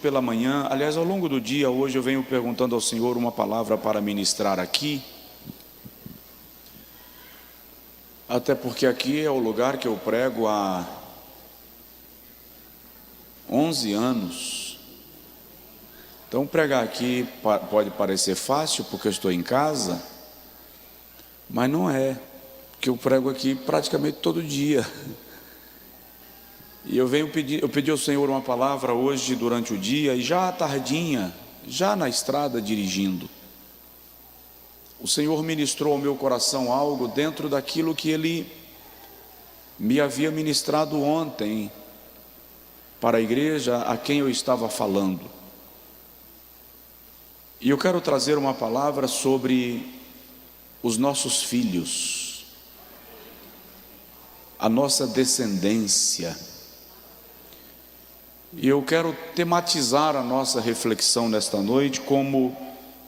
pela manhã, aliás, ao longo do dia, hoje eu venho perguntando ao Senhor uma palavra para ministrar aqui, até porque aqui é o lugar que eu prego há 11 anos. Então pregar aqui pode parecer fácil porque eu estou em casa, mas não é, porque eu prego aqui praticamente todo dia. E eu pedi ao Senhor uma palavra hoje durante o dia, e já à tardinha, já na estrada dirigindo, o Senhor ministrou ao meu coração algo dentro daquilo que Ele me havia ministrado ontem para a igreja a quem eu estava falando. E eu quero trazer uma palavra sobre os nossos filhos, a nossa descendência. E eu quero tematizar a nossa reflexão nesta noite como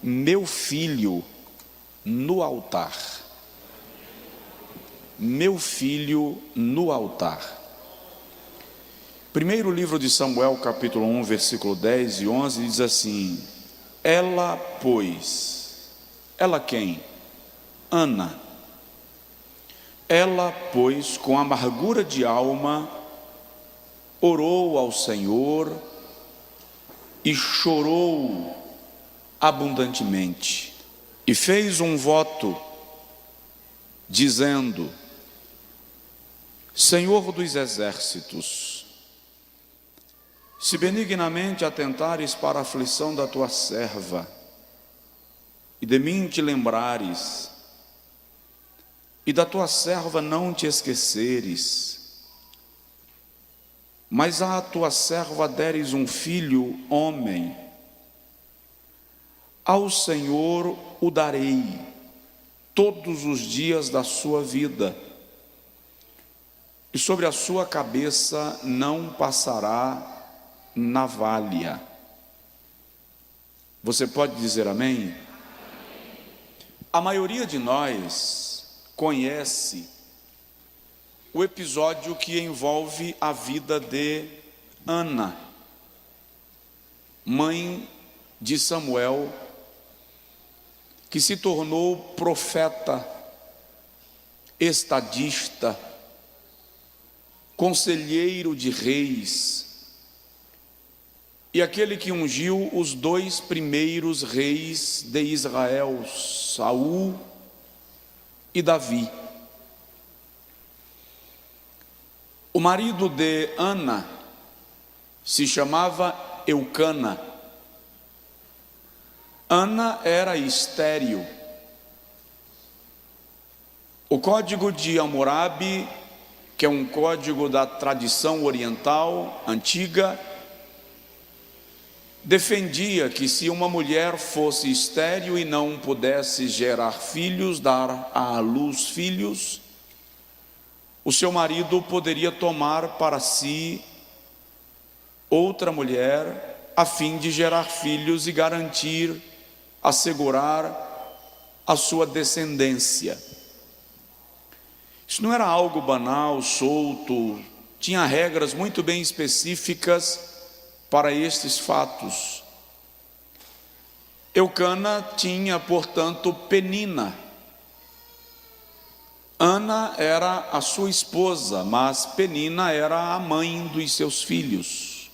meu filho no altar. Meu filho no altar. Primeiro livro de Samuel, capítulo 1, versículo 10 e 11, diz assim: ela, pois, ela quem? Ana. Ela, pois, com amargura de alma, orou ao Senhor e chorou abundantemente, e fez um voto, dizendo: Senhor dos exércitos, se benignamente atentares para a aflição da tua serva, e de mim te lembrares, e da tua serva não te esqueceres, mas à tua serva deres um filho, homem, ao Senhor o darei todos os dias da sua vida, e sobre a sua cabeça não passará navalha. Você pode dizer amém? A maioria de nós conhece o episódio que envolve a vida de Ana, mãe de Samuel, que se tornou profeta, estadista, conselheiro de reis, e aquele que ungiu os 2 primeiros reis de Israel, Saul e Davi. O marido de Ana se chamava Eucana. Ana era estéril. O código de Hammurabi, que é um código da tradição oriental antiga, defendia que se uma mulher fosse estéril e não pudesse gerar filhos, dar à luz filhos, o seu marido poderia tomar para si outra mulher a fim de gerar filhos e garantir, assegurar a sua descendência. Isso não era algo banal, solto, tinha regras muito bem específicas para estes fatos. Eucana tinha, portanto, Penina. Ana era a sua esposa, mas Penina era a mãe dos seus filhos.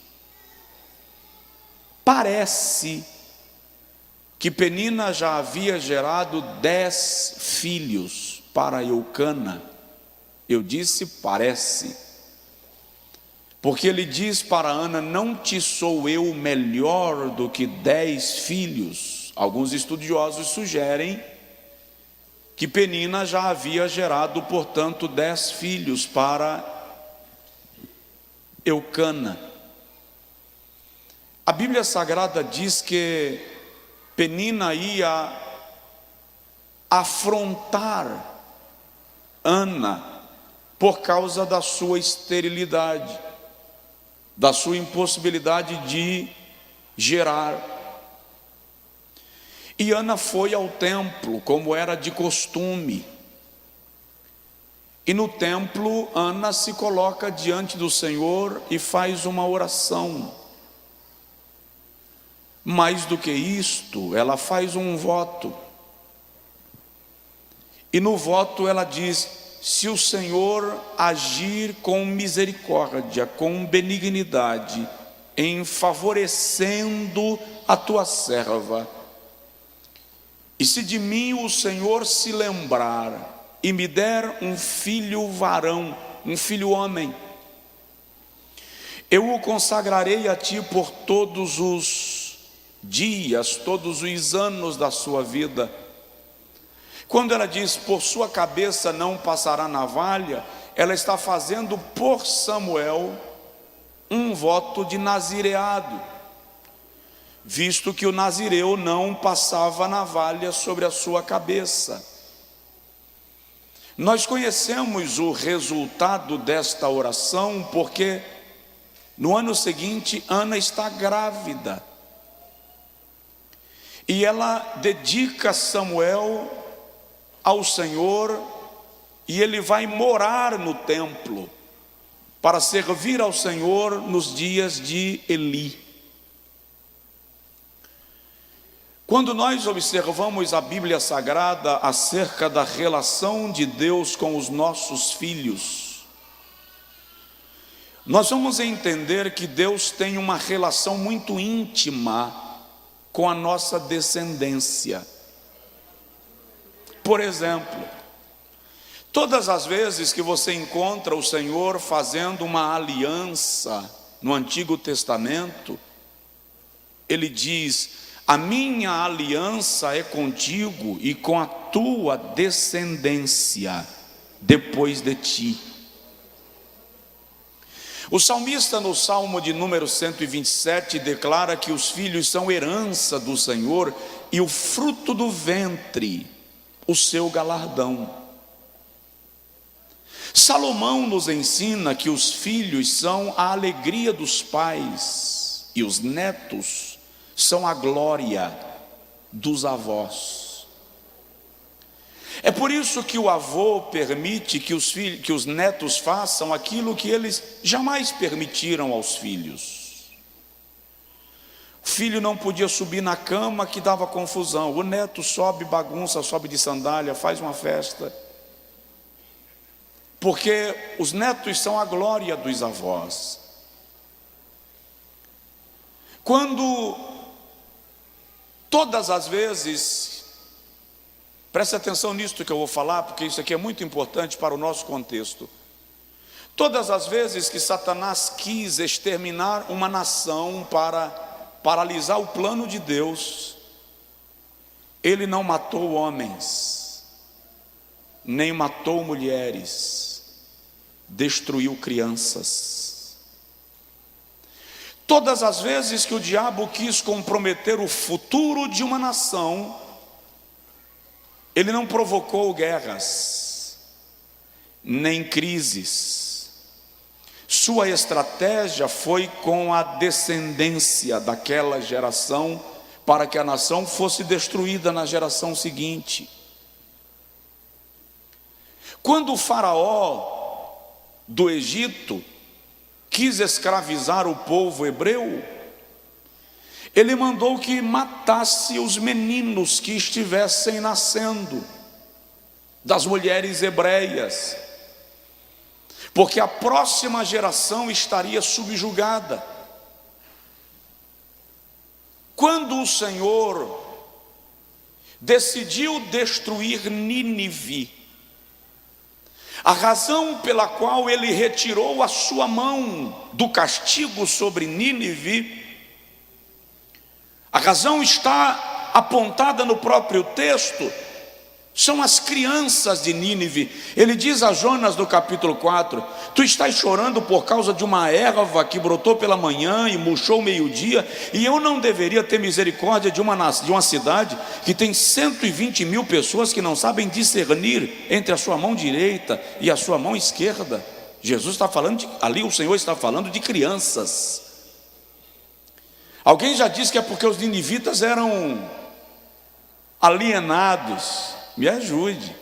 Parece que Penina já havia gerado 10 filhos para Eucana. Eu disse parece, porque ele diz para Ana: não te sou eu melhor do que 10 filhos. Alguns estudiosos sugerem que Penina já havia gerado, portanto, 10 filhos para Eucana. A Bíblia Sagrada diz que Penina ia afrontar Ana por causa da sua esterilidade, da sua impossibilidade de gerar. E Ana foi ao templo, como era de costume. E no templo, Ana se coloca diante do Senhor e faz uma oração. Mais do que isto, ela faz um voto. E no voto ela diz: se o Senhor agir com misericórdia, com benignidade, em favorecendo a tua serva, e se de mim o Senhor se lembrar e me der um filho varão, um filho homem, eu o consagrarei a ti por todos os dias, todos os anos da sua vida. Quando ela diz por sua cabeça não passará navalha, ela está fazendo por Samuel um voto de nazireado, visto que o nazireu não passava navalha sobre a sua cabeça. Nós conhecemos o resultado desta oração porque no ano seguinte Ana está grávida e ela dedica Samuel ao Senhor, e ele vai morar no templo para servir ao Senhor nos dias de Eli. Quando nós observamos a Bíblia Sagrada acerca da relação de Deus com os nossos filhos, nós vamos entender que Deus tem uma relação muito íntima com a nossa descendência. Por exemplo, todas as vezes que você encontra o Senhor fazendo uma aliança no Antigo Testamento, Ele diz: a minha aliança é contigo e com a tua descendência depois de ti. O salmista no Salmo de número 127 declara que os filhos são herança do Senhor e o fruto do ventre o seu galardão. Salomão nos ensina que os filhos são a alegria dos pais e os netos são a glória dos avós. É por isso que o avô permite que os netos façam aquilo que eles jamais permitiram aos filhos. O filho não podia subir na cama, que dava confusão. O neto sobe, bagunça, sobe de sandália, faz uma festa. Porque os netos são a glória dos avós. Quando todas as vezes, preste atenção nisso que eu vou falar, porque isso aqui é muito importante para o nosso contexto. Todas as vezes que Satanás quis exterminar uma nação para paralisar o plano de Deus, ele não matou homens, nem matou mulheres, destruiu crianças. Todas as vezes que o diabo quis comprometer o futuro de uma nação, ele não provocou guerras, nem crises. Sua estratégia foi com a descendência daquela geração, para que a nação fosse destruída na geração seguinte. Quando o faraó do Egito quis escravizar o povo hebreu, ele mandou que matasse os meninos que estivessem nascendo das mulheres hebreias, porque a próxima geração estaria subjugada. Quando o Senhor decidiu destruir Nínive, a razão pela qual ele retirou a sua mão do castigo sobre Nínive, a razão está apontada no próprio texto, são as crianças de Nínive. Ele diz a Jonas no capítulo 4: tu estás chorando por causa de uma erva que brotou pela manhã e murchou meio-dia, e eu não deveria ter misericórdia de uma cidade que tem 120.000 pessoas que não sabem discernir entre a sua mão direita e a sua mão esquerda. Jesus está falando ali o Senhor está falando de crianças. Alguém já disse que é porque os ninivitas eram alienados. Me ajude.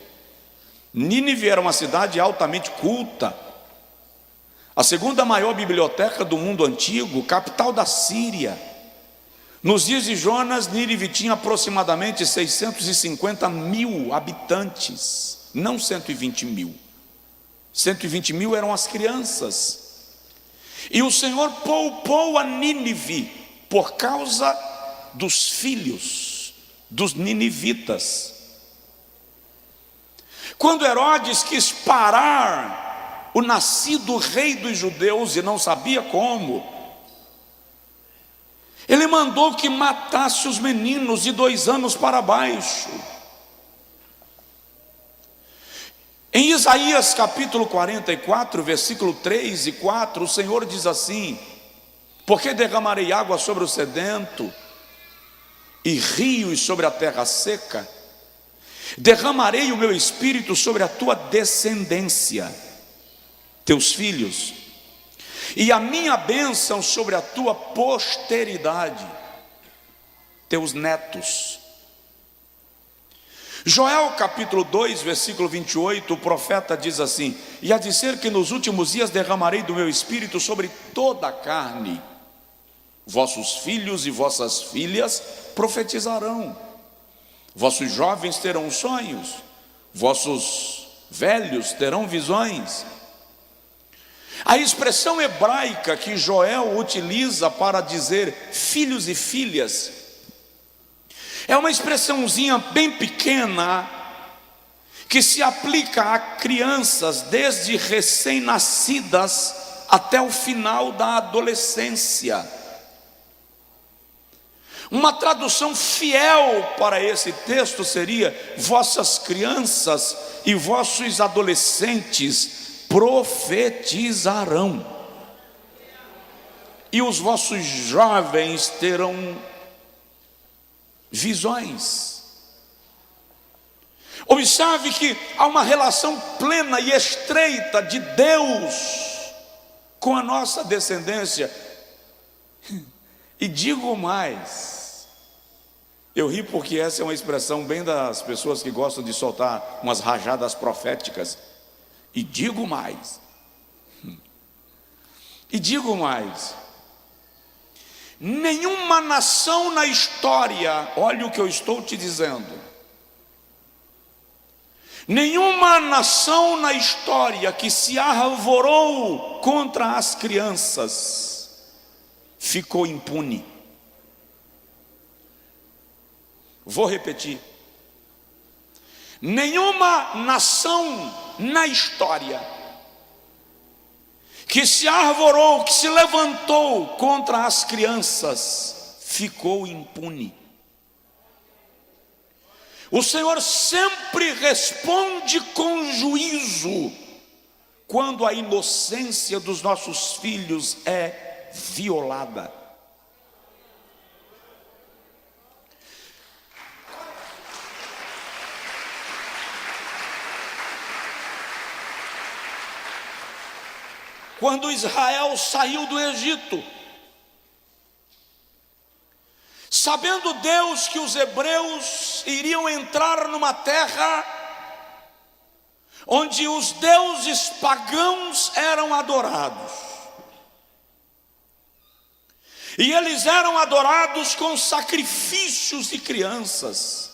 Nínive era uma cidade altamente culta, a segunda maior biblioteca do mundo antigo, capital da Síria. Nos dias de Jonas, Nínive tinha aproximadamente 650 mil habitantes, não 120 mil. 120 mil eram as crianças. E o Senhor poupou a Nínive por causa dos filhos dos ninivitas. Quando Herodes quis parar o nascido rei dos judeus e não sabia como, ele mandou que matasse os meninos de 2 anos para baixo. Em Isaías capítulo 44, versículo 3 e 4, o Senhor diz assim: porque derramarei água sobre o sedento e rios sobre a terra seca, derramarei o meu espírito sobre a tua descendência, teus filhos, e a minha bênção sobre a tua posteridade, teus netos. Joel capítulo 2, versículo 28, o profeta diz assim: e há de ser que nos últimos dias derramarei do meu espírito sobre toda a carne, vossos filhos e vossas filhas profetizarão, vossos jovens terão sonhos, vossos velhos terão visões. A expressão hebraica que Joel utiliza para dizer filhos e filhas é uma expressãozinha bem pequena que se aplica a crianças desde recém-nascidas até o final da adolescência. Uma tradução fiel para esse texto seria: vossas crianças e vossos adolescentes profetizarão, e os vossos jovens terão visões. Observe que há uma relação plena e estreita de Deus com a nossa descendência. E digo mais, eu ri porque essa é uma expressão bem das pessoas que gostam de soltar umas rajadas proféticas. E digo mais, nenhuma nação na história, olha o que eu estou te dizendo, nenhuma nação na história que se arvorou contra as crianças ficou impune. Vou repetir: nenhuma nação na história que se arvorou, que se levantou contra as crianças, ficou impune. O Senhor sempre responde com juízo quando a inocência dos nossos filhos é violada. Quando Israel saiu do Egito, sabendo Deus que os hebreus iriam entrar numa terra onde os deuses pagãos eram adorados, e eles eram adorados com sacrifícios de crianças.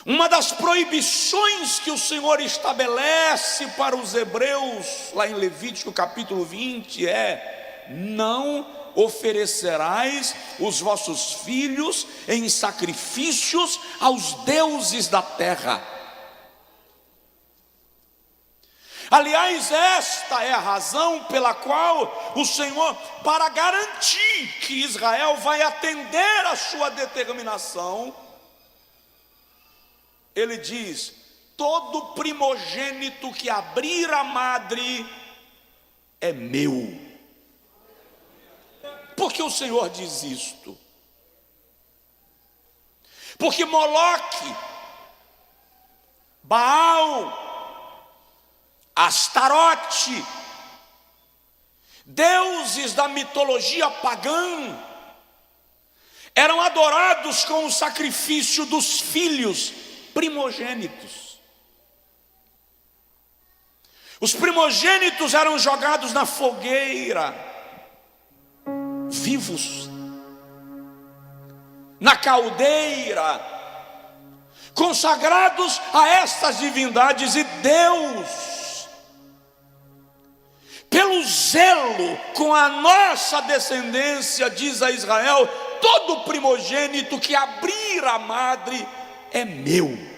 Uma das proibições que o Senhor estabelece para os hebreus, lá em Levítico capítulo 20, é: não oferecerás os vossos filhos em sacrifícios aos deuses da terra. Aliás, esta é a razão pela qual o Senhor, para garantir que Israel vai atender a sua determinação, Ele diz: todo primogênito que abrir a madre é meu. Por que o Senhor diz isto? Porque Moloque, Baal, Astarote, deuses da mitologia pagã, eram adorados com o sacrifício dos filhos primogênitos. Os primogênitos eram jogados na fogueira, vivos, na caldeira, consagrados a estas divindades. E Deus, pelo zelo com a nossa descendência, diz a Israel: todo primogênito que abrir a madre é meu.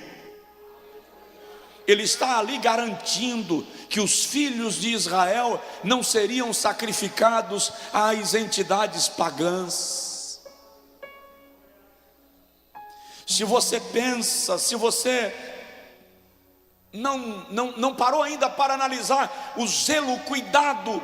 Ele está ali garantindo que os filhos de Israel não seriam sacrificados às entidades pagãs. Se você pensa, se você não parou ainda para analisar o zelo, o cuidado,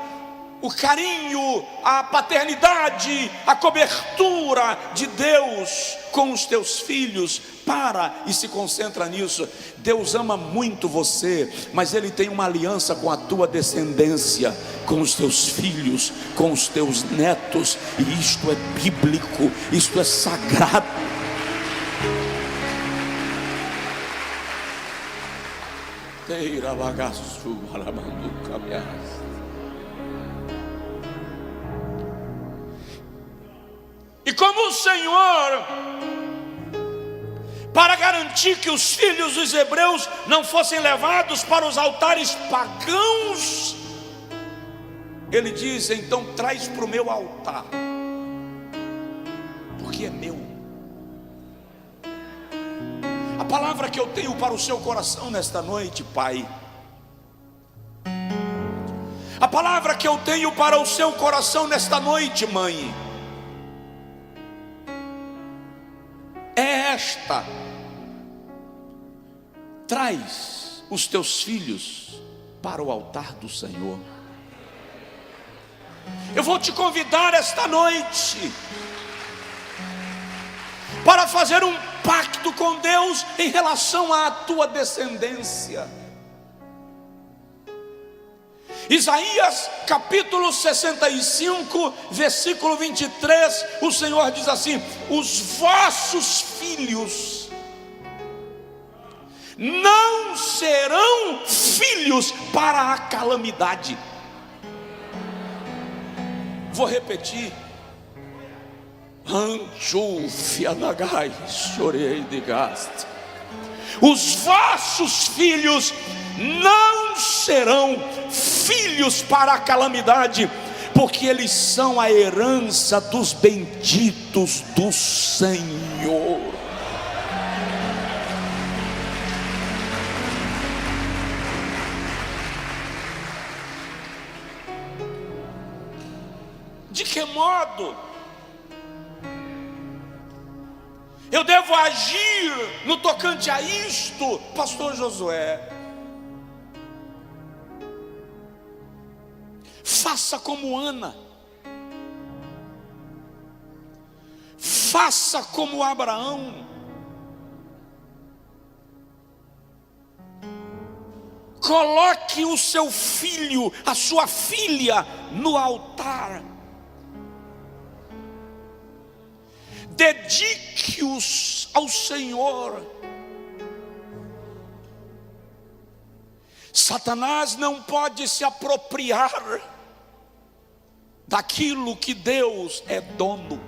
o carinho, a paternidade, a cobertura de Deus com os teus filhos, para e se concentra nisso. Deus ama muito você, mas Ele tem uma aliança com a tua descendência, com os teus filhos, com os teus netos, e isto é bíblico, isto é sagrado. Teira bagaçu, alamanduca, minhas. E como o Senhor, para garantir que os filhos dos hebreus não fossem levados para os altares pagãos, Ele diz: então traz para o meu altar, porque é meu. A palavra que eu tenho para o seu coração nesta noite, pai, a palavra que eu tenho para o seu coração nesta noite, mãe, é esta: traz os teus filhos para o altar do Senhor. Eu vou te convidar esta noite para fazer um pacto com Deus em relação à tua descendência. Isaías capítulo 65, versículo 23, o Senhor diz assim: os vossos filhos não serão filhos para a calamidade. Vou repetir: os vossos filhos não serão filhos para a calamidade, porque eles são a herança dos benditos do Senhor. De que modo eu devo agir no tocante a isto, pastor Josué? Faça como Ana, faça como Abraão, coloque o seu filho, a sua filha no altar, dedique-os ao Senhor. Satanás não pode se apropriar daquilo que Deus é dono.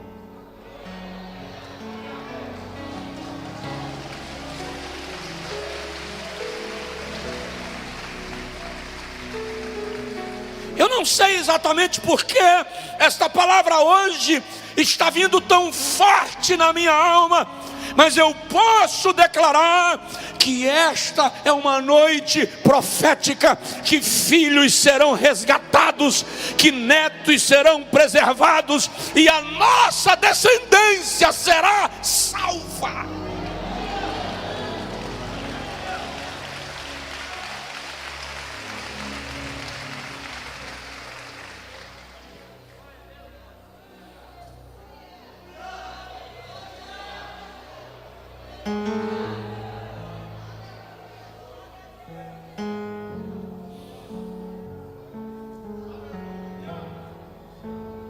Eu não sei exatamente por que esta palavra hoje está vindo tão forte na minha alma, mas eu posso declarar que esta é uma noite profética, que filhos serão resgatados, que netos serão preservados, e a nossa descendência será salva.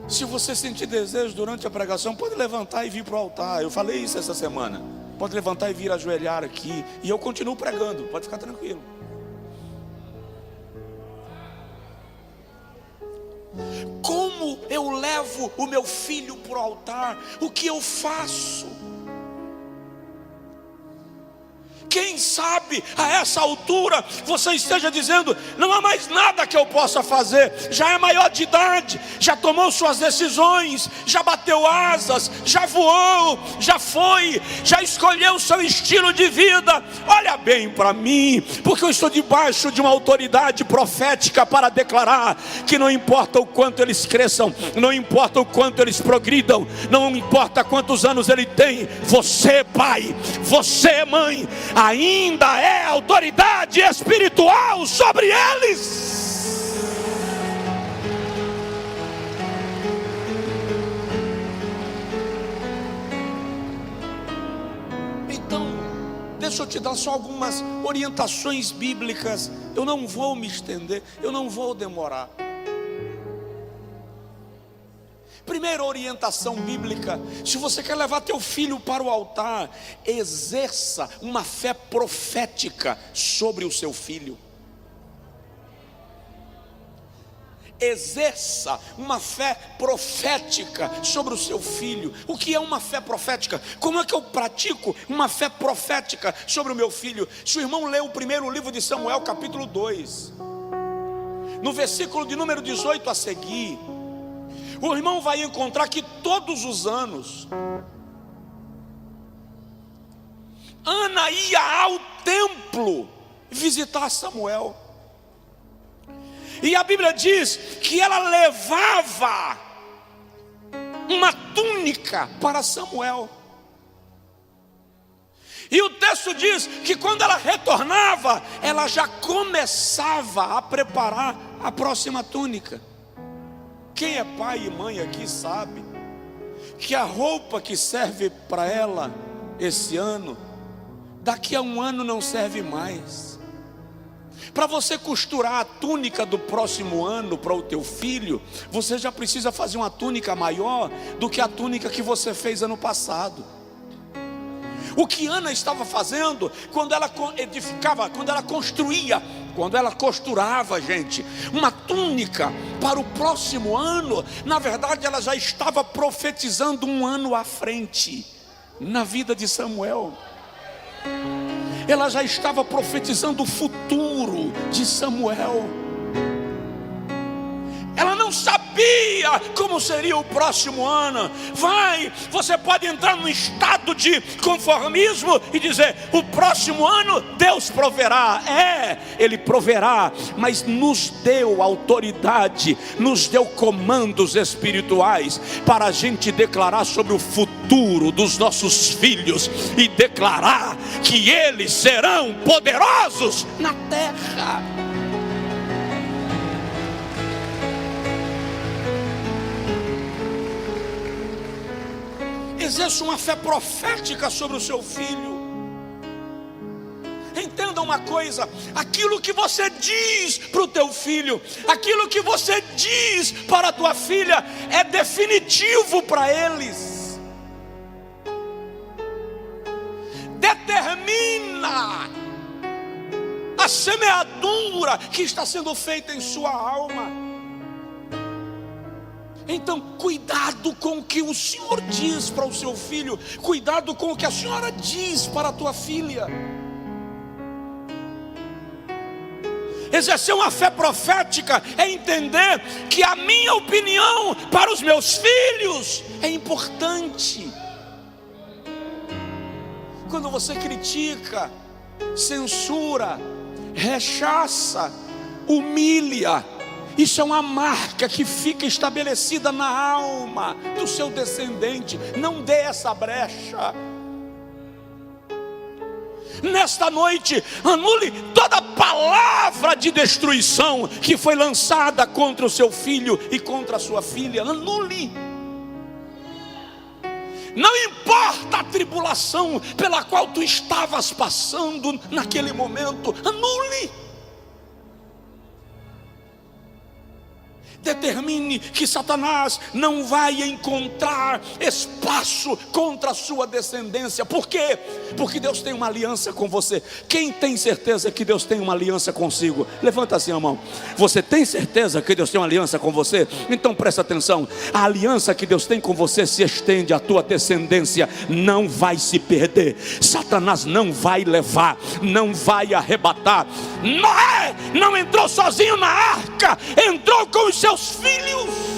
Se você sentir desejo durante a pregação, pode levantar e vir para o altar. Eu falei isso essa semana. Pode levantar e vir ajoelhar aqui, e eu continuo pregando, pode ficar tranquilo. Como eu levo o meu filho para o altar, o que eu faço? Quem sabe a essa altura você esteja dizendo: não há mais nada que eu possa fazer, já é maior de idade, já tomou suas decisões, já bateu asas, já voou, já foi, já escolheu o seu estilo de vida. Olha bem para mim, porque eu estou debaixo de uma autoridade profética para declarar que não importa o quanto eles cresçam, não importa o quanto eles progridam, não importa quantos anos ele tem, você pai, você mãe, ainda é autoridade espiritual sobre eles. Então, deixa eu te dar só algumas orientações bíblicas. Eu não vou me estender, eu não vou demorar. Primeira orientação bíblica: se você quer levar teu filho para o altar, exerça uma fé profética sobre o seu filho. Exerça uma fé profética sobre o seu filho. O que é uma fé profética? Como é que eu pratico uma fé profética sobre o meu filho? Se o irmão lê o primeiro livro de Samuel, capítulo 2, no versículo de número 18 a seguir, o irmão vai encontrar que todos os anos Ana ia ao templo visitar Samuel. E a Bíblia diz que ela levava uma túnica para Samuel. E o texto diz que quando ela retornava, ela já começava a preparar a próxima túnica. Quem é pai e mãe aqui sabe que a roupa que serve para ela esse ano, daqui a um ano não serve mais. Para você costurar a túnica do próximo ano para o teu filho, você já precisa fazer uma túnica maior do que a túnica que você fez ano passado. O que Ana estava fazendo quando ela edificava, quando ela construía, quando ela costurava, gente, uma túnica para o próximo ano, na verdade ela já estava profetizando um ano à frente na vida de Samuel. Ela já estava profetizando o futuro de Samuel. Ela não sabia como seria o próximo ano. Você pode entrar num estado de conformismo e dizer: o próximo ano Deus proverá. Ele proverá, mas nos deu autoridade, nos deu comandos espirituais para a gente declarar sobre o futuro dos nossos filhos e declarar que eles serão poderosos na terra. Exerça uma fé profética sobre o seu filho. Entenda uma coisa: aquilo que você diz para o teu filho, aquilo que você diz para a tua filha, é definitivo para eles. Determina a semeadura que está sendo feita em sua alma. Então, cuidado com o que o Senhor diz para o seu filho, cuidado com o que a senhora diz para a tua filha. Exercer uma fé profética é entender que a minha opinião para os meus filhos é importante. Quando você critica, censura, rechaça, humilha, isso é uma marca que fica estabelecida na alma do seu descendente. Não dê essa brecha. Nesta noite, anule toda palavra de destruição que foi lançada contra o seu filho e contra a sua filha. Anule. Não importa a tribulação pela qual tu estavas passando naquele momento, anule. Determine que Satanás não vai encontrar espaço contra a sua descendência. Por quê? Porque Deus tem uma aliança com você. Quem tem certeza que Deus tem uma aliança consigo? Levanta assim a mão. Você tem certeza que Deus tem uma aliança com você? Então presta atenção. A aliança que Deus tem com você se estende à tua descendência. Não vai se perder. Satanás não vai levar, não vai arrebatar. Noé não entrou sozinho na arca, entrou com os seus filhos.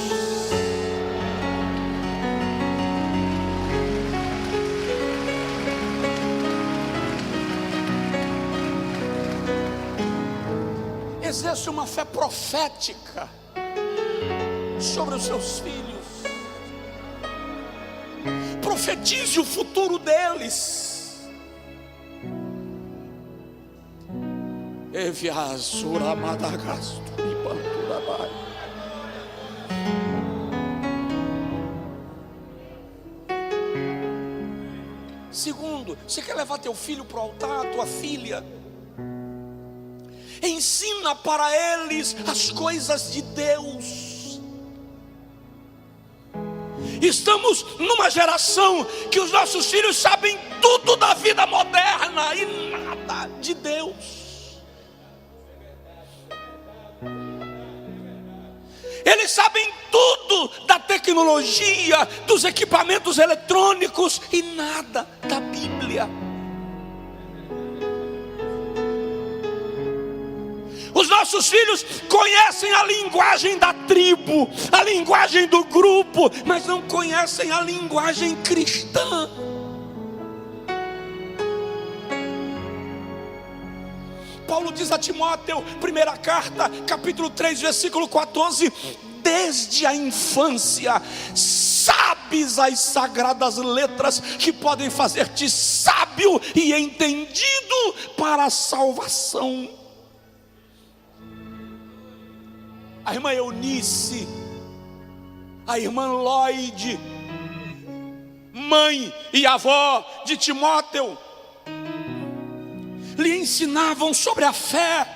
Exerce uma fé profética sobre os seus filhos. Profetize o futuro deles. Segundo, você quer levar teu filho para o altar, tua filha? Ensina para eles as coisas de Deus. Estamos numa geração que os nossos filhos sabem tudo da vida moderna e nada de Deus. Eles sabem tudo da tecnologia, dos equipamentos eletrônicos e nada da Bíblia. Os nossos filhos conhecem a linguagem da tribo, a linguagem do grupo, mas não conhecem a linguagem cristã. Paulo diz a Timóteo, primeira carta, capítulo 3, versículo 14: desde a infância sabes as sagradas letras que podem fazer-te sábio e entendido para a salvação. A irmã Eunice, a irmã Lloyd, mãe e avó de Timóteo, lhe ensinavam sobre a fé.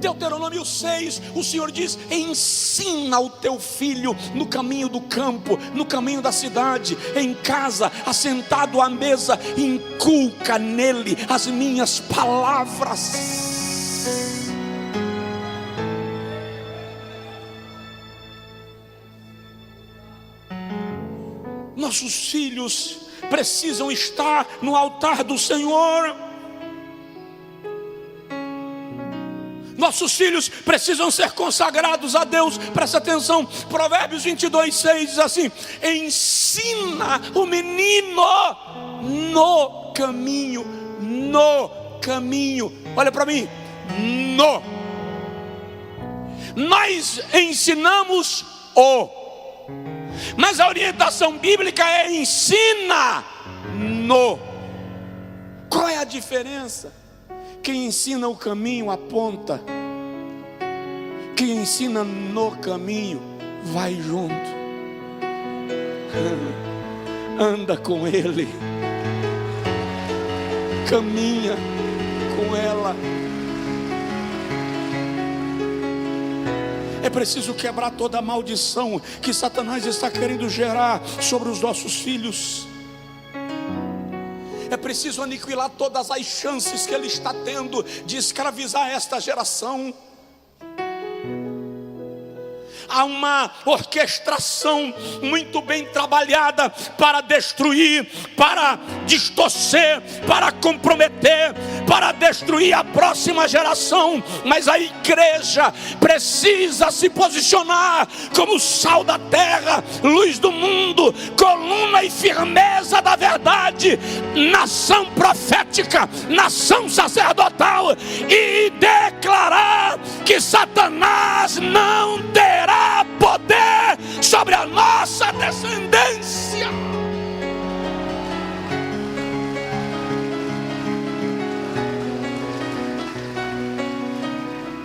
Deuteronômio 6, o Senhor diz: ensina o teu filho no caminho do campo, no caminho da cidade, em casa, assentado à mesa, inculca nele as minhas palavras. Nossos filhos precisam estar no altar do Senhor. Nossos filhos precisam ser consagrados a Deus. Presta atenção, Provérbios 22, 6 diz assim: ensina o menino no caminho. Olha para mim, nós ensinamos mas a orientação bíblica é ensina no. Qual é a diferença? Quem ensina o caminho aponta, quem ensina no caminho vai junto, anda com ele, caminha com ela. É preciso quebrar toda a maldição que Satanás está querendo gerar sobre os nossos filhos. É preciso aniquilar todas as chances que ele está tendo de escravizar esta geração. Há uma orquestração muito bem trabalhada para destruir, para distorcer, para comprometer, para destruir a próxima geração. Mas a igreja precisa se posicionar como sal da terra, luz do mundo, coluna e firmeza da verdade, nação profética, nação sacerdotal, e declarar que Satanás não terá poder sobre a nossa descendência.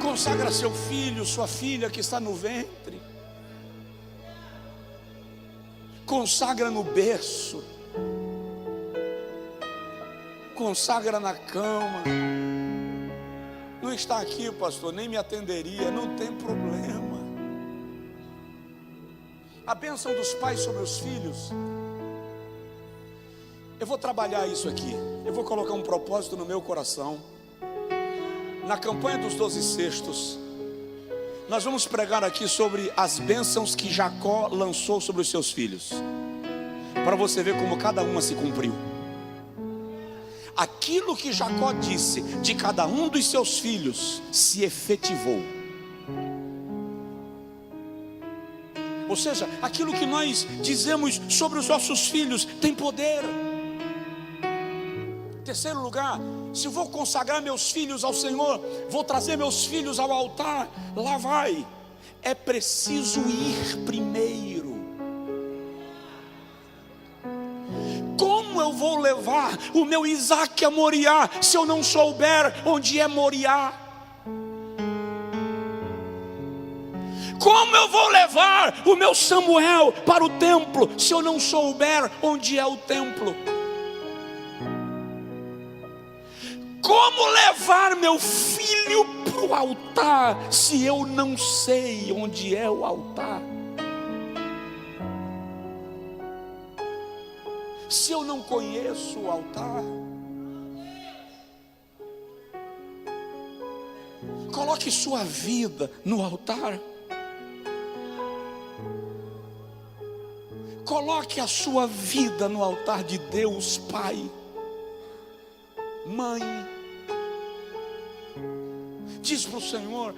Consagra seu filho, sua filha que está no ventre. Consagra no berço. Consagra na cama. Não está aqui, pastor, nem me atenderia, não tem problema. A bênção dos pais sobre os filhos. Eu vou trabalhar isso aqui. Eu vou colocar um propósito no meu coração. Na campanha dos 12 cestos, nós vamos pregar aqui sobre as bênçãos que Jacó lançou sobre os seus filhos, para você ver como cada uma se cumpriu. Aquilo que Jacó disse de cada um dos seus filhos se efetivou. Ou seja, aquilo que nós dizemos sobre os nossos filhos tem poder. Terceiro lugar, se eu vou consagrar meus filhos ao Senhor, vou trazer meus filhos ao altar, lá vai. É preciso ir primeiro. Como eu vou levar o meu Isaac a Moriá se eu não souber onde é Moriá? Como eu vou levar o meu Samuel para o templo se eu não souber onde é o templo? Como levar meu filho para o altar se eu não sei onde é o altar? Se eu não conheço o altar? Coloque sua vida no altar. Coloque a sua vida no altar de Deus, Pai, Mãe. Diz para o Senhor: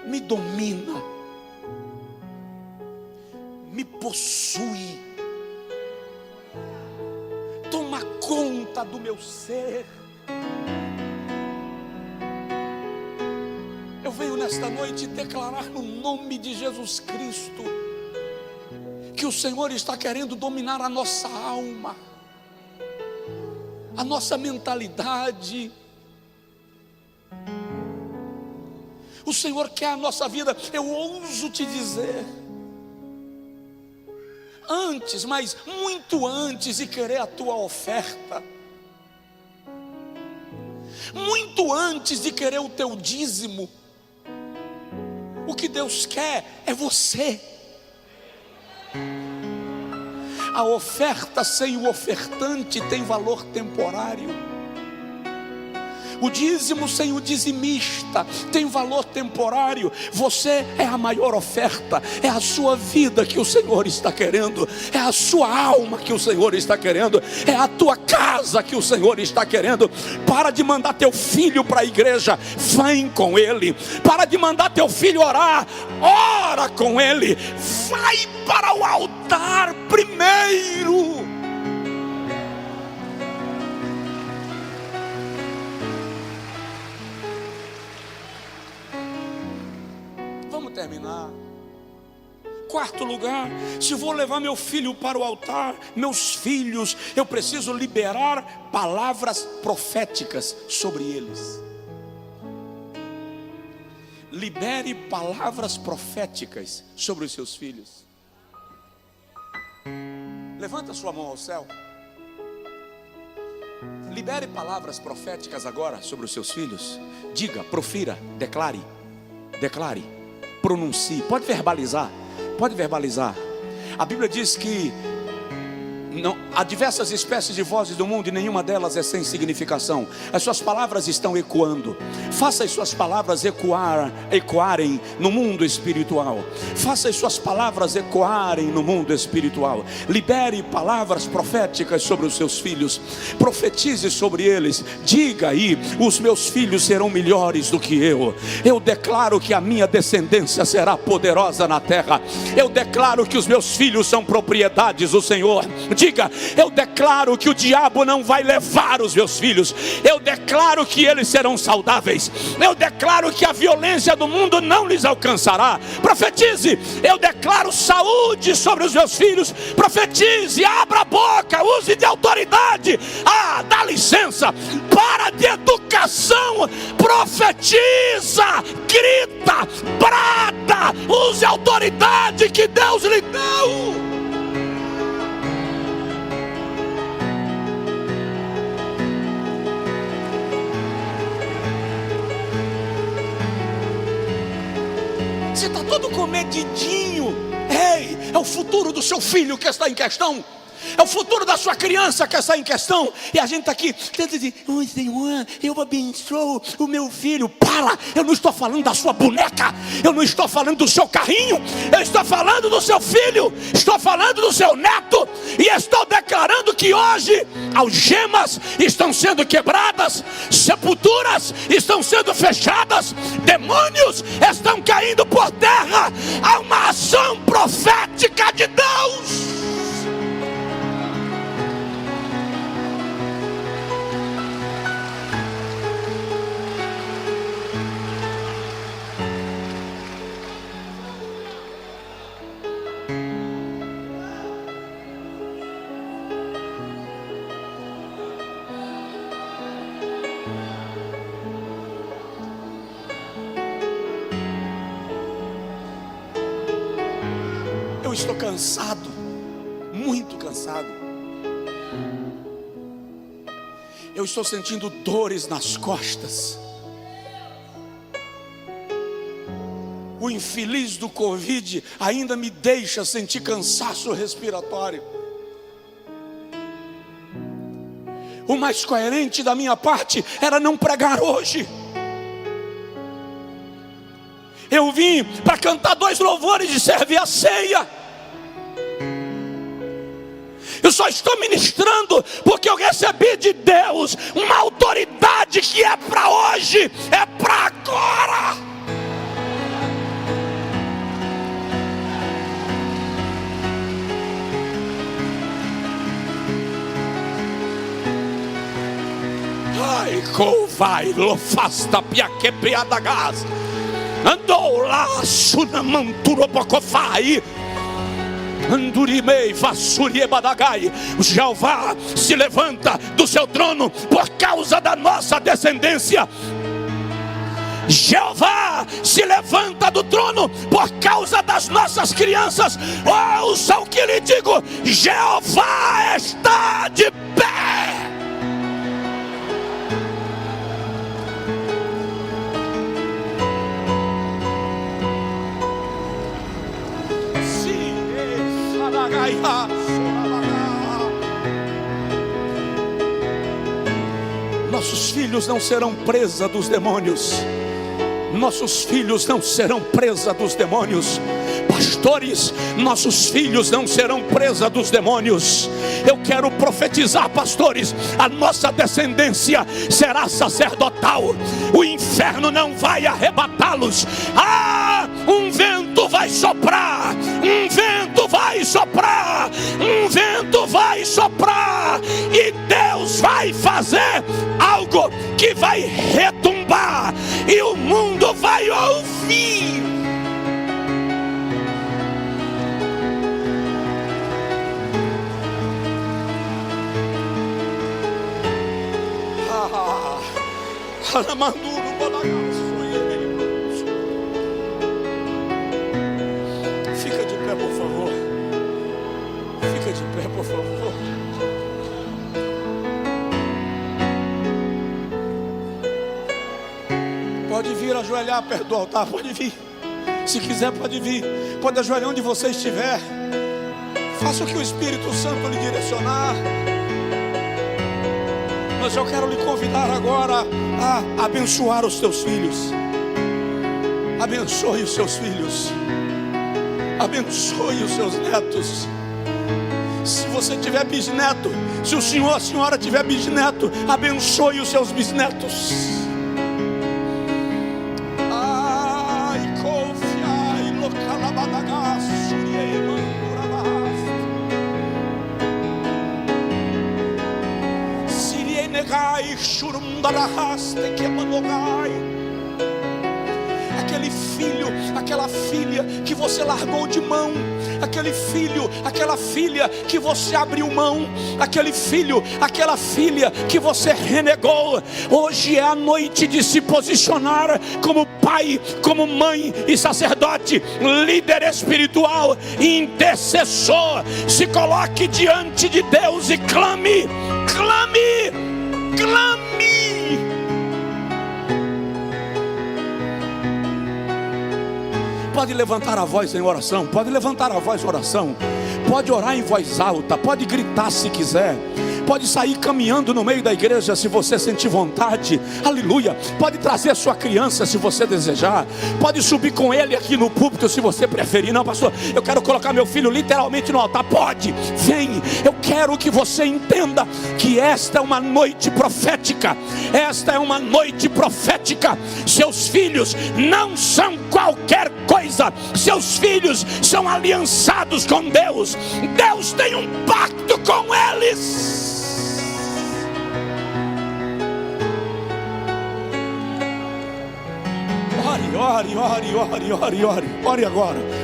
me domina, me possui, toma conta do meu ser. Eu venho nesta noite declarar no nome de Jesus Cristo que o Senhor está querendo dominar a nossa alma, a nossa mentalidade. O Senhor quer a nossa vida. Eu ouso te dizer, antes, mas muito antes de querer a tua oferta, muito antes de querer o teu dízimo, o que Deus quer é você. A oferta sem o ofertante tem valor temporário. O dízimo sem o dizimista tem valor temporário. Você é a maior oferta. É a sua vida que o Senhor está querendo. É a sua alma que o Senhor está querendo. É a tua casa que o Senhor está querendo. Para de mandar teu filho para a igreja, vem com ele. Para de mandar teu filho orar, ora com ele. Vai para o altar primeiro. Terminar. Quarto lugar, se vou levar meu filho para o altar, meus filhos, eu preciso liberar palavras proféticas sobre eles. Libere palavras proféticas sobre os seus filhos. Levanta sua mão ao céu. Libere palavras proféticas agora sobre os seus filhos. Diga, profira, declare, pronuncie. Pode verbalizar. A Bíblia diz que não, há diversas espécies de vozes do mundo e nenhuma delas é sem significação. As suas palavras estão ecoando. Faça as suas palavras ecoarem no mundo espiritual. Faça as suas palavras ecoarem no mundo espiritual. Libere palavras proféticas sobre os seus filhos. Profetize sobre eles. Diga aí: os meus filhos serão melhores do que eu. Eu declaro que a minha descendência será poderosa na terra. Eu declaro que os meus filhos são propriedades do Senhor. Diga: eu declaro que o diabo não vai levar os meus filhos. Eu declaro que eles serão saudáveis. Eu declaro que a violência do mundo não lhes alcançará. Profetize: eu declaro saúde sobre os meus filhos. Profetize, abra a boca, use de autoridade. Dá licença, para de educação, profetiza, grita, brada, use a autoridade que Deus lhe deu. Você está todo comedidinho. Ei, É o futuro do seu filho que está em questão. É o futuro da sua criança que está em questão. E a gente está aqui tentando dizer: oh Senhor, eu abençoo o meu filho. Para, eu não estou falando da sua boneca, eu não estou falando do seu carrinho, eu estou falando do seu filho, estou falando do seu neto. E estou declarando que hoje algemas estão sendo quebradas, sepulturas estão sendo fechadas, demônios estão caindo por terra. Há uma ação profética de Deus. Eu estou cansado, muito cansado. Eu estou sentindo dores nas costas. O infeliz do Covid ainda me deixa sentir cansaço respiratório. O mais coerente da minha parte era não pregar hoje. Eu vim para cantar 2 louvores e servir a ceia. Eu só estou ministrando porque eu recebi de Deus uma autoridade que é para hoje, é para agora. Ai, covai, lo fasta piaque piada gás. Andou lá, sunamanturo bocofai. Andurimei, vassurie badagai. Jeová se levanta do seu trono por causa da nossa descendência. Jeová se levanta do trono por causa das nossas crianças. Ouça o que lhe digo: Jeová está de pé. Nossos filhos não serão presa dos demônios. Nossos filhos não serão presa dos demônios. Pastores, nossos filhos não serão presa dos demônios. Eu quero profetizar, pastores, a nossa descendência será sacerdotal. O inferno não vai arrebatá-los. Um vento vai soprar, um vento vai soprar, um vento vai soprar, e Deus vai fazer algo que vai retumbar, e o mundo vai ouvir. Fica de pé, por favor. Fica de pé, por favor. Pode vir ajoelhar perto do altar, pode vir. Se quiser, pode vir. Pode ajoelhar onde você estiver. Faça o que o Espírito Santo lhe direcionar. Mas eu quero lhe convidar agora a abençoar os teus filhos. Abençoe os seus filhos. Abençoe os seus netos. Se você tiver bisneto, se o senhor, a senhora tiver bisneto, abençoe os seus bisnetos. Ai, confiai, localabadagas, suriemandurabas. Sirienegai, churumdarahas, tequemanogai. Aquele filho, aquela filha que você largou de mão, aquele filho, aquela filha que você abriu mão, aquele filho, aquela filha que você renegou. Hoje é a noite de se posicionar como pai, como mãe e sacerdote, líder espiritual e intercessor. Se coloque diante de Deus e clame, clame, clame. Pode levantar a voz em oração, pode levantar a voz em oração, pode orar em voz alta, pode gritar se quiser, pode sair caminhando no meio da igreja se você sentir vontade, aleluia. Pode trazer sua criança se você desejar, pode subir com ele aqui no púlpito se você preferir. Não, pastor, eu quero colocar meu filho literalmente no altar. Pode, vem. Eu quero que você entenda que esta é uma noite profética. Esta é uma noite profética. Seus filhos não são qualquer coisa. Seus filhos são aliançados com Deus. Deus tem um pacto com eles.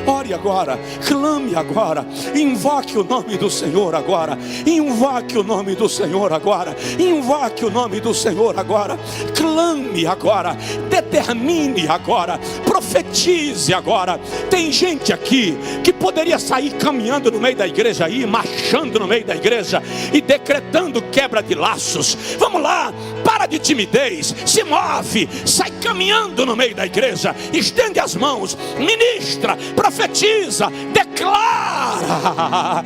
Ore agora, clame agora, invoque o nome do Senhor agora, invoque o nome do Senhor agora, invoque o nome do Senhor agora, clame agora, determine agora, profetize agora. Tem gente aqui que poderia sair caminhando no meio da igreja aí, marchando no meio da igreja e decretando quebra de laços. Vamos lá, para de timidez, se move, sai caminhando no meio da igreja, estende as mãos, ministra, profetiza, declara.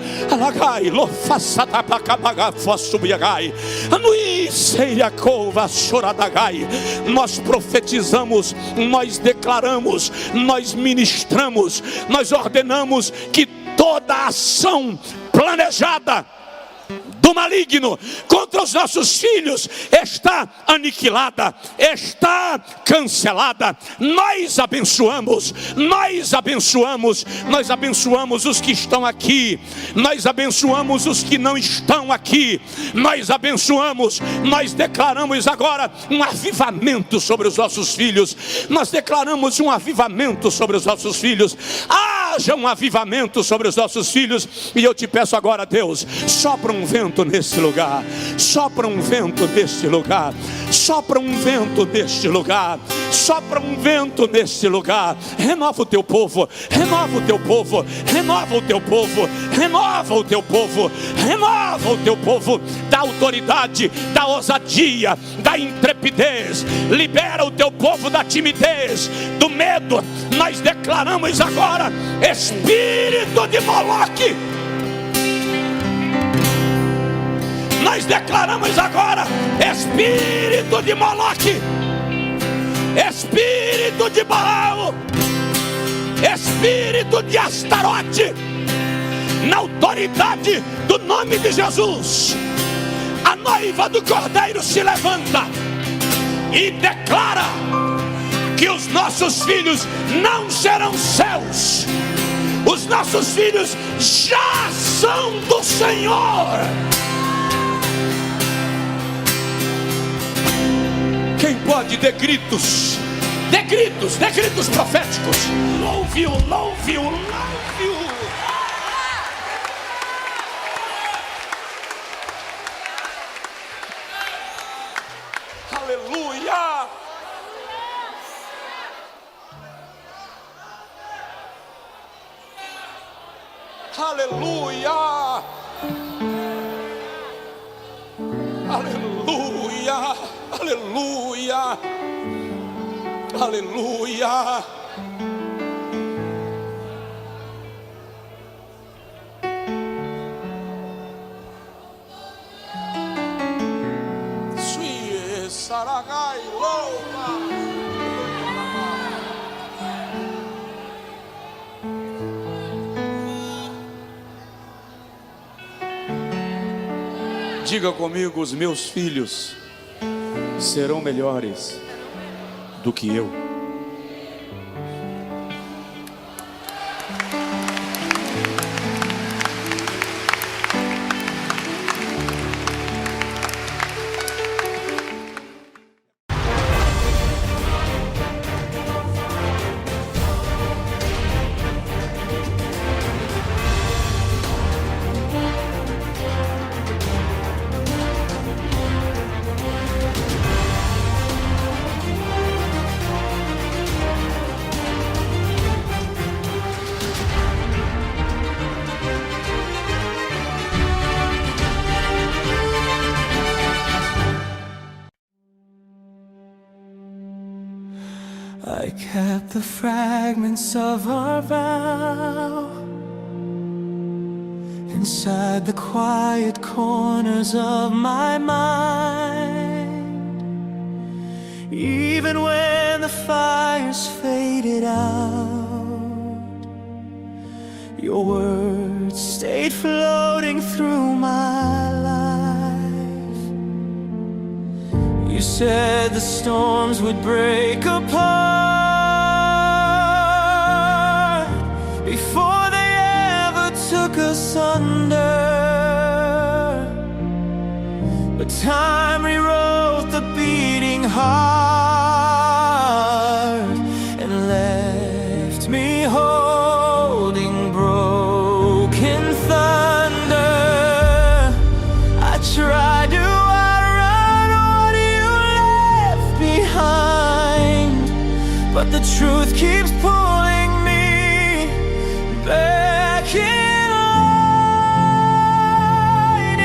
Nós profetizamos, nós declaramos, nós ministramos, nós ordenamos que toda ação planejada do maligno contra os nossos filhos está aniquilada, está cancelada. Nós abençoamos, nós abençoamos, nós abençoamos os que estão aqui, nós abençoamos os que não estão aqui, nós abençoamos, nós declaramos agora um avivamento sobre os nossos filhos, nós declaramos um avivamento sobre os nossos filhos. Haja um avivamento sobre os nossos filhos. E eu te peço agora, Deus, sopra um vento nesse lugar, sopra um vento neste lugar, sopra um vento neste lugar, sopra um vento neste lugar. Renova o teu povo, renova o teu povo, renova o teu povo, renova o teu povo, renova o teu povo. Da autoridade, da ousadia, da intrepidez. Libera o teu povo da timidez, do medo. Nós declaramos agora espírito de Moloque. Nós declaramos agora espírito de Moloque, espírito de Baal, espírito de Astarote, na autoridade do nome de Jesus. A noiva do Cordeiro se levanta e declara que os nossos filhos não serão seus, os nossos filhos já são do Senhor. Quem pode, dê gritos, dê gritos, dê gritos proféticos. Louve-o, louve-o, louve-o. Aleluia. Aleluia. Aleluia. Aleluia. Aleluia. Sui Saragai louva. Diga comigo: os meus filhos serão melhores do que eu. I kept the fragments of our vow inside the quiet corners of my mind. Even when the fires faded out, your words stayed floating through my life. You said the storms would break apart before they ever took us under. But time rewrote the beating heart and left me holding broken thunder. I tried to outrun what you left behind, but the truth keeps pulling me back in line.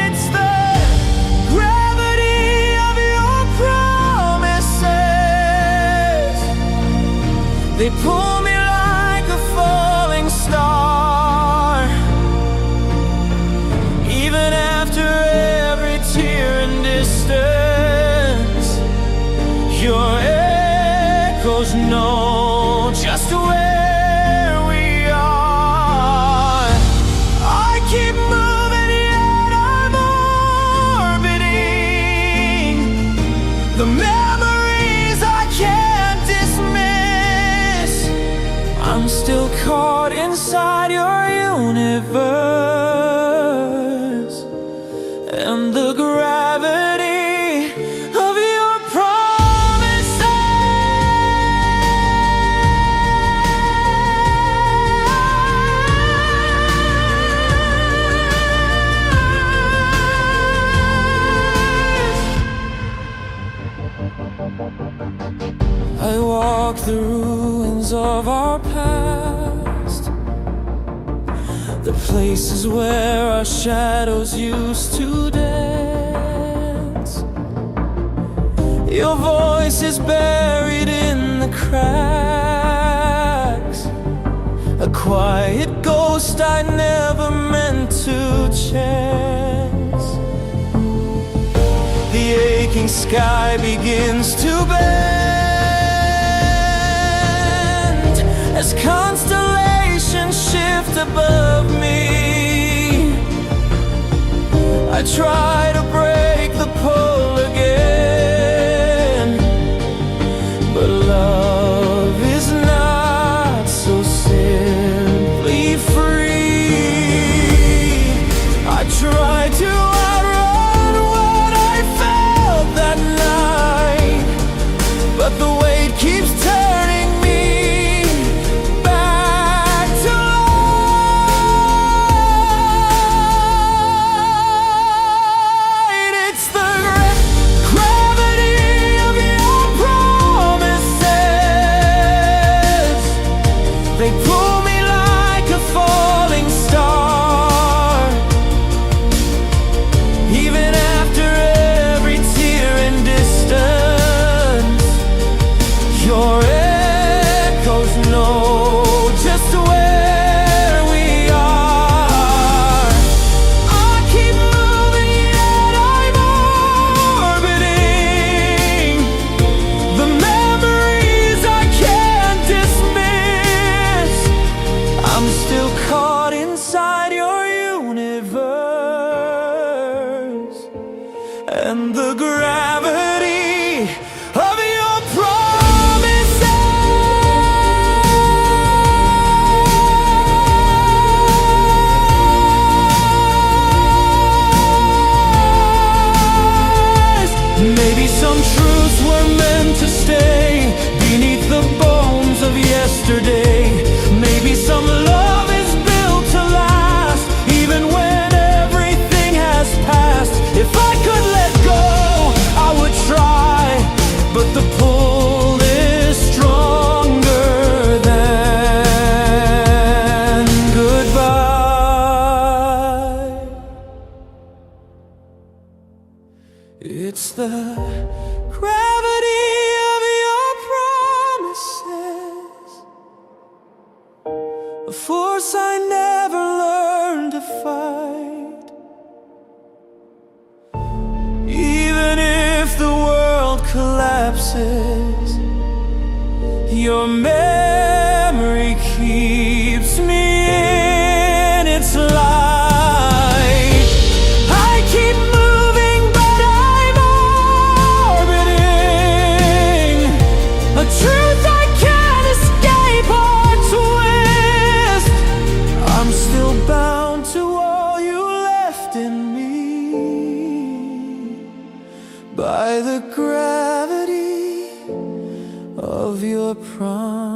It's the gravity of your promises. They pull me like a falling star. Even after every tear and distance, your echoes know just where we are. I keep moving yet I'm orbiting the memories I can't dismiss. I'm still caught inside your universe and the gravity of your promises. I walk the ruins of our past, the places where our shadows used to dance. Your voice is buried in the cracks, a quiet ghost I never meant to chance. The aching sky begins to bend as constellations shift above me. I try to break the pull again, but love is not so simply free. I try to outrun what I felt that night, but the weight keeps turning me back to light. It's the gravity of your promises. They pull me like a falling star. Even after every tear and distance, your echoes know just where we are. I keep moving yet I'm orbiting the memories I can't dismiss. I'm still caught inside your universe and the gravity of your promises. Maybe some truths were meant to stay beneath the bones of yesterday. Maybe some love is built to last, even when everything has passed. If I could let go, I would try, but the pull is stronger than goodbye. It's the gravity of your promises. promises. Your memory keeps me in its light. I keep moving, but I'm orbiting a truth I can't escape or twist. I'm still bound to all you left in me by the gravity of your promise.